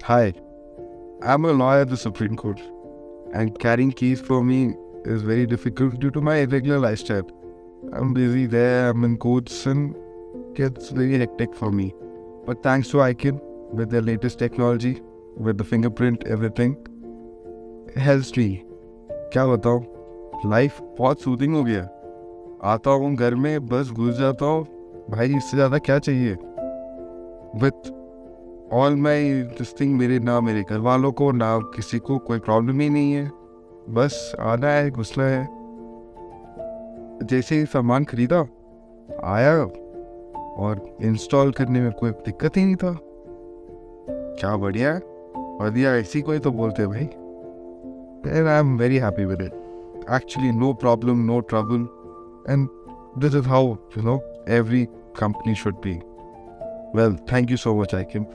Hi, I'm a lawyer at the Supreme Court, and carrying keys for me is very difficult due to my irregular lifestyle. I'm busy there, I'm in courts, and gets very hectic for me. But thanks to Ikin, with their latest technology, with the fingerprint, everything, it helps me. क्या बताऊँ, life बहुत soothing हो गया. आता हूँ घर में बस घुस जाता हूँ. भाई इससे ज़्यादा क्या चाहिए. With all my this thing, मेरे घर वालों को ना किसी को कोई प्रॉब्लम ही नहीं है. बस आना है, घुसना है. जैसे ही सामान खरीदा, आया और इंस्टॉल करने में कोई दिक्कत ही नहीं था. क्या बढ़िया है. बढ़िया ऐसी कोई तो बोलते भाई. And I'm very happy with it. Actually, no problem, no trouble. And this is how, every company should be. Well, thank you so much, Ikin.